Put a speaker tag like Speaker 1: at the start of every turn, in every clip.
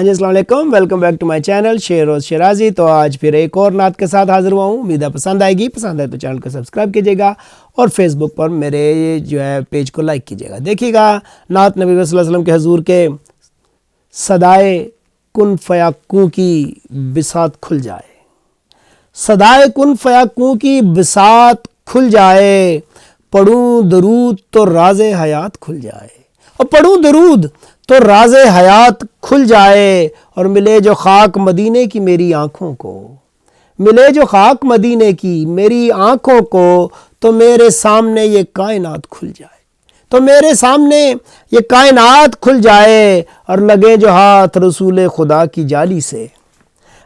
Speaker 1: ہاں جی السلام علیکم، welcome back to my channel Sheroz Shirazi. تو آج پھر ایک اور نعت کے ساتھ حاضر ہوا ہوں، امید ہے پسند آئے گی۔ پسند آئے تو چینل کو سبسکرائب کیجیے گا اور فیس بک پر میرے پیج کو لائک کیجیے گا۔ دیکھیے گا نعت نبی صلی اللہ علیہ وسلم کے حضور کے صدائے کن فیکوں کی بساط کھل جائے، صدائے کن فیکوں کی بساط کھل جائے، پڑھوں درود تو راز حیات کھل جائے، اور پڑھوں درود تو راز حیات کھل جائے، اور ملے جو خاک مدینے کی میری آنکھوں کو، ملے جو خاک مدینے کی میری آنکھوں کو، تو میرے سامنے یہ کائنات کھل جائے، تو میرے سامنے یہ کائنات کھل جائے، اور لگے جو ہاتھ رسول خدا کی جالی سے،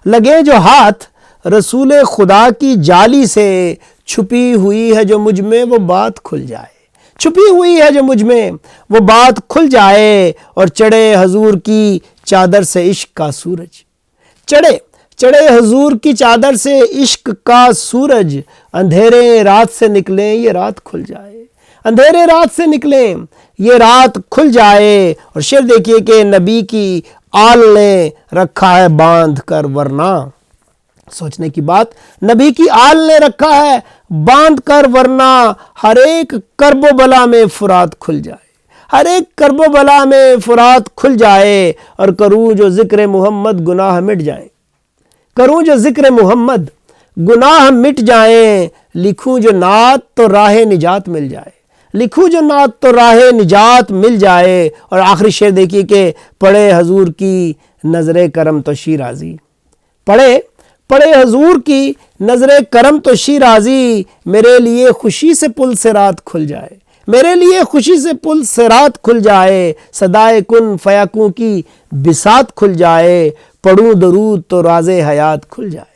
Speaker 1: لگے جو ہاتھ رسول خدا کی جالی سے، چھپی ہوئی ہے جو مجھ میں وہ بات کھل جائے، چھپی ہوئی ہے جو مجھ میں وہ بات کھل جائے، اور چڑھے حضور کی چادر سے عشق کا سورج، چڑھے حضور کی چادر سے عشق کا سورج، اندھیرے رات سے نکلیں یہ رات کھل جائے، اندھیرے رات سے نکلیں یہ رات کھل جائے۔ اور شعر دیکھیے کہ نبی کی آل نے رکھا ہے باندھ کر، ورنہ سوچنے کی بات، نبی کی آل نے رکھا ہے باندھ کر، ورنہ ہر ایک کرب و بلا میں فرات کھل جائے، ہر ایک کرب و بلا میں فرات کھل جائے، اور کروں جو ذکر محمد گناہ مٹ جائیں، کروں جو ذکر محمد گناہ مٹ جائیں، لکھوں جو نعت تو راہ نجات مل جائے، لکھوں جو نعت تو راہ نجات مل جائے۔ اور آخری شعر دیکھیے کہ پڑھے حضور کی نظر کرم تو شیرازی، پڑھے حضور کی نظر کرم تو شیرازی، میرے لیے خوشی سے پل صراط کھل جائے، میرے لیے خوشی سے پل صراط کھل جائے، صدائے کن فیکوں کی بساط کھل جائے، پڑھوں درود تو راز حیات کھل جائے۔